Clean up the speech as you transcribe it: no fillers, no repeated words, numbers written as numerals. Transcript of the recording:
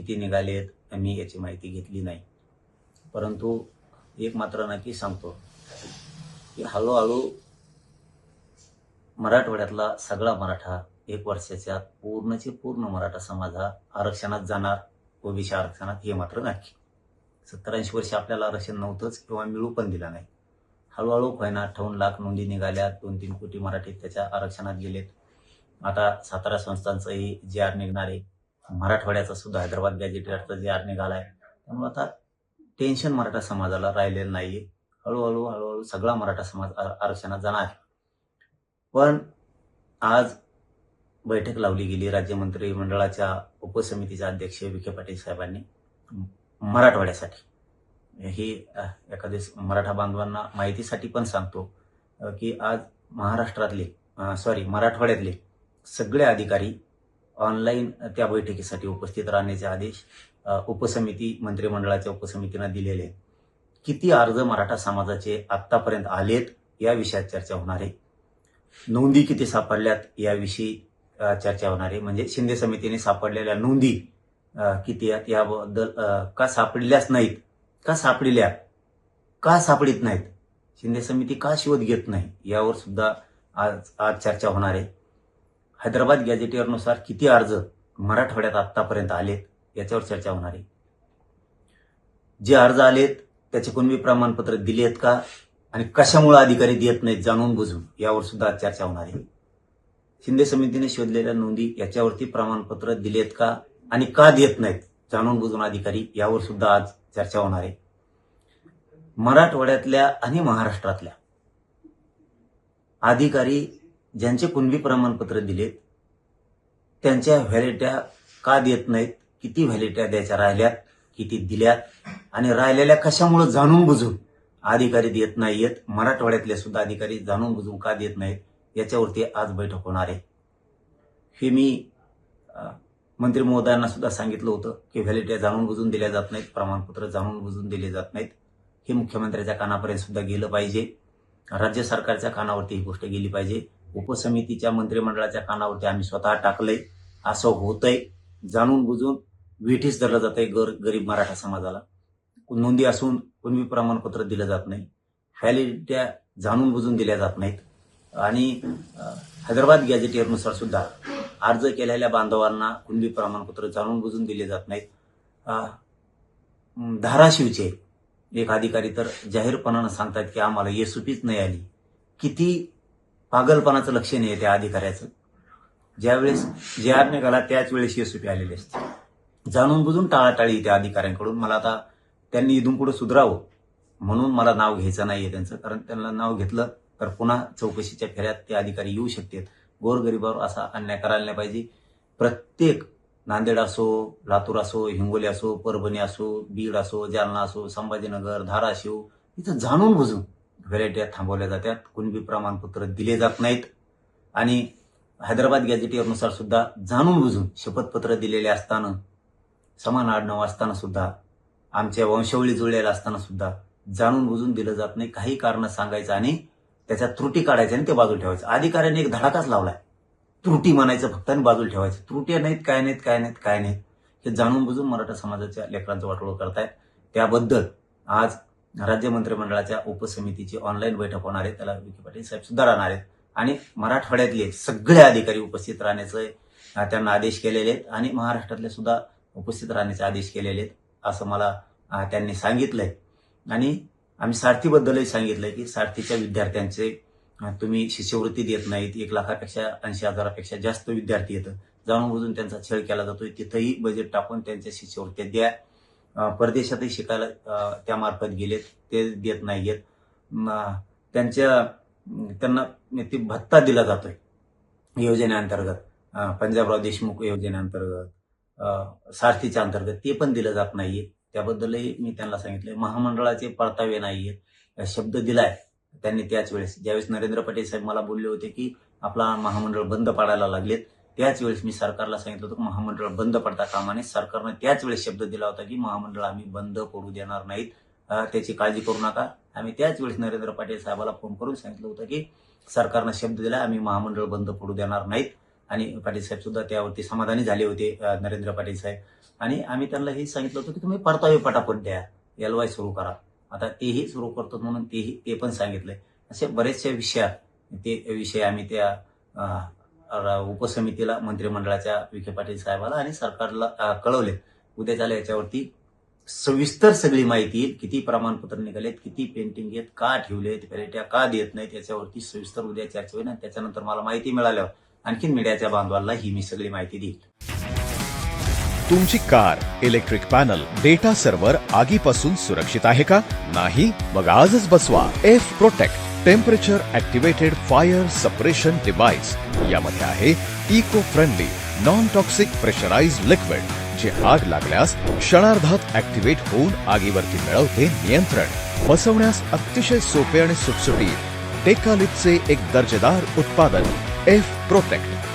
किती निघालेत मी याची माहिती घेतली नाही. परंतु एक मात्र नक्की सांगतो की हळूहळू मराठवाड्यातला सगळा मराठा 1 वर्षाच्या पूर्णचे पूर्ण मराठा समाज हा आरक्षणात जाणार, ओबीसी आरक्षणात, हे मात्र नक्की. 70-80 वर्ष आपल्याला आरक्षण नव्हतंच किंवा मिळू पण दिला नाही. हळूहळू होईना 58 लाख नोंदी निघाल्या, 2-3 कोटी मराठी त्याच्या आरक्षणात गेलेत. आता 17 संस्थांचंही JR निघणार आहे. मराठवाड्याचा सुद्धा हैदराबाद गॅजेटियरचा JR निघालाय. त्यामुळे आता टेन्शन मराठा समाजाला राहिलेलं नाहीये. हळूहळू सगळा मराठा समाज आरक्षणात जाणार आहे. पण आज बैठक लावली गेली राज्य मंत्रिमंडळाच्या उपसमितीचे अध्यक्ष विखे पाटील साहेबांनी मराठवाड्यासाठी. ही एखाद्या मराठा बांधवांना माहितीसाठी पण सांगतो की आज मराठवाड्यातले सगळे अधिकारी ऑनलाईन त्या बैठकीसाठी उपस्थित राहण्याचे आदेश मंत्रिमंडळाच्या उपसमितीनं दिलेले आहेत. किती अर्ज मराठा समाजाचे आतापर्यंत आलेत या विषयात चर्चा होणार आहे. नोंदी किती सापडल्यात याविषयी चर्चा होणार आहे. म्हणजे शिंदे समितीने सापडलेल्या नोंदी किती आहेत याबद्दल, का सापडल्याच नाहीत, का सापडल्या, का सापडित नाहीत, शिंदे समिती का शोध घेत नाही, यावर सुद्धा आज चर्चा होणार आहे. हैदराबाद गॅजेटियरनुसार किती अर्ज मराठवाड्यात आतापर्यंत आलेत याच्यावर चर्चा होणार आहे. जे अर्ज आलेत त्याचे कुणबी प्रमाणपत्र दिलेत का आणि कशामुळे अधिकारी देत नाहीत जाणून बुजून, यावर सुद्धा चर्चा होणार आहे. शिंदे समितीने शोधलेल्या नोंदी याच्यावरती प्रमाणपत्र दिलेत का आणि का देत नाहीत जाणून बुजून अधिकारी, यावर सुद्धा आज चर्चा होणार आहे. मराठवाड्यातल्या आणि महाराष्ट्रातल्या अधिकारी ज्यांचे कुणबी प्रमाणपत्र दिलेत त्यांच्या व्हॅलिडिट्या का देत नाहीत, किती व्हॅलिडिट्या द्यायच्या राहिल्यात, किती दिल्यात आणि राहिलेल्या कशामुळे जाणून बुजून अधिकारी देत नाहीयेत, मराठवाड्यातले सुद्धा अधिकारी जाणून बुजून का देत नाहीत, याच्यावरती आज बैठक होणार आहे. हे मी मंत्री महोदयांना सुद्धा सांगितलं होतं की व्हॅलिडिट्या जाणून बुजून दिल्या जात नाहीत, प्रमाणपत्र जाणून बुजून दिले जात नाहीत. हे मुख्यमंत्र्यांच्या कानापर्यंत सुद्धा गेलं पाहिजे, राज्य सरकारच्या कानावरती ही गोष्ट गेली पाहिजे. उपसमितीच्या मंत्रिमंडळाच्या कानावरती आम्ही स्वतः टाकलंय. असं होतंय, जाणून बुजून वेठीस धरलं जातंय गरीब मराठा समाजाला. नोंदी असून कुणबी प्रमाणपत्र दिलं जात नाही, व्हॅलिडिट्या जाणून बुजून दिल्या जात नाहीत आणि हैदराबाद गॅजेटियरनुसार सुद्धा अर्ज केलेल्या बांधवांना कुणबी प्रमाणपत्र जाणून बुजून दिले जात नाहीत. धाराशिवचे एक अधिकारी तर जाहीरपणानं सांगतात की आम्हाला एसओपीच नाही आली. किती पागलपणाचं लक्षण आहे त्या अधिकाऱ्याचं. ज्यावेळेस JR निघाला त्याच वेळेस एसओपी आलेली असते. जाणून बुजून टाळाटाळी त्या अधिकाऱ्यांकडून. मला आता त्यांनी इथून पुढे सुधारावं म्हणून मला नाव घ्यायचं नाहीये त्यांचं, कारण त्यांना नाव घेतलं तर पुन्हा चौकशीच्या फेऱ्यात ते अधिकारी येऊ शकतात. गोरगरिबावर असा अन्याय करायला नाही पाहिजे. प्रत्येक नांदेड असो, लातूर असो, हिंगोली असो, परभणी असो, बीड असो, जालना असो, संभाजीनगर, धाराशिव, इथं जाणून बुजून व्हॅलिडिट्या थांबवल्या जातात, कुणबी प्रमाणपत्र दिले जात नाहीत आणि हैदराबाद गॅजेटियरनुसार सुद्धा जाणून बुजून शपथपत्र दिलेले असताना, समान आडनाव असताना सुद्धा, आमच्या वंशावळी जुळलेल्या असताना सुद्धा जाणून बुजून दिलं जात नाही. काही कारण सांगायचं आणि त्याच्या त्रुटी काढायच्या आणि ते बाजूला ठेवायचं. अधिकाऱ्यांनी एक धडाकाच लावलाय, त्रुटी म्हणायचं फक्त आणि बाजूला ठेवायचं. त्रुटी नाहीत, काय नाहीत, हे जाणून बुजून मराठा समाजाच्या लेकरांचं वाटोळं करतायत. त्याबद्दल आज राज्य मंत्रिमंडळाच्या उपसमितीची ऑनलाईन बैठक होणार आहे. त्याला विखे पाटील साहेब सुद्धा राहणार आहेत आणि मराठवाड्यातले सगळे अधिकारी उपस्थित राहण्याचे त्यांना आदेश केलेले आहेत आणि महाराष्ट्रातले सुद्धा उपस्थित राहण्याचे आदेश केलेले आहेत असं मला त्यांनी सांगितलंय. आणि आम्ही सारथीबद्दलही सांगितलंय की सारथीच्या विद्यार्थ्यांचे तुम्ही शिष्यवृत्ती देत नाहीत. 1,80,000पेक्षा जास्त विद्यार्थी येतं, जाणून बुजून त्यांचा छळ केला जातोय. तिथंही बजेट टाकून त्यांच्या शिष्यवृत्त्या द्या. परदेशातही शिकायला त्यामार्फत गेलेत, ते देत नाहीयेत. त्यांना ते भत्ता दिला जातोय योजनेअंतर्गत, पंजाबराव देशमुख योजनेअंतर्गत, सारथीच्या अंतर्गत, ते पण दिलं जात नाहीये. त्याबद्दलही मी त्यांना सांगितलंय. महामंडळाचे परतावे नाहीयेत, शब्द दिलाय त्यांनी त्याच वेळेस, ज्यावेळेस नरेंद्र पाटील साहेब मला बोलले होते की आपला महामंडळ बंद पाडायला लागलेत, त्याच वेळेस मी सरकारला सांगितलं होतं की महामंडळ बंद पडता कामा नये. सरकारनं त्याच वेळेस शब्द दिला होता की महामंडळ आम्ही बंद पडू देणार नाहीत, त्याची काळजी करू नका. आम्ही त्याच वेळेस नरेंद्र पाटील साहेबाला फोन करून सांगितलं होतं की सरकारनं शब्द दिला, आम्ही महामंडळ बंद पडू देणार नाहीत आणि पाटील साहेब सुद्धा त्यावरती समाधानी झाले होते, नरेंद्र पाटील साहेब. आणि आम्ही त्यांना हे सांगितलं होतं की तुम्ही परतावे पटापट द्या, LY सुरू करा. आता तेही सुरू करतो म्हणून ते पण सांगितलंय. असे बरेचसे विषय आम्ही त्या उपसमितीला, मंत्रिमंडळाच्या विखे पाटील साहेबाला आणि सरकारला कळवले. उद्या झालं याच्यावरती सविस्तर सगळी माहिती येईल. किती प्रमाणपत्र निघालेत, किती पेंटिंग आहेत, का ठेवलेत, पेट्या का देत नाहीत, याच्यावरती सविस्तर उद्या चर्चा होईल. आणि त्याच्यानंतर मला माहिती मिळाल्यावर आणखीन मीडियाच्या बांधवांना ही मी सगळी माहिती देईल. तुमची car, electric panel, data server आगीपासून सुरक्षित आहे का? नाही? मग आजच बसवा F protect temperature activated fire suppression device. यामध्ये आहे eco friendly non toxic pressurised liquid, जे आग लागल्यास क्षणार्धात ऍक्टिव्हेट होऊन आगीवरती मिळवते नियंत्रण. बसवण्यास अतिशय सोपे आणि सुटसुटीत टेकालिपचे एक दर्जेदार उत्पादन एफ प्रोटेक्ट.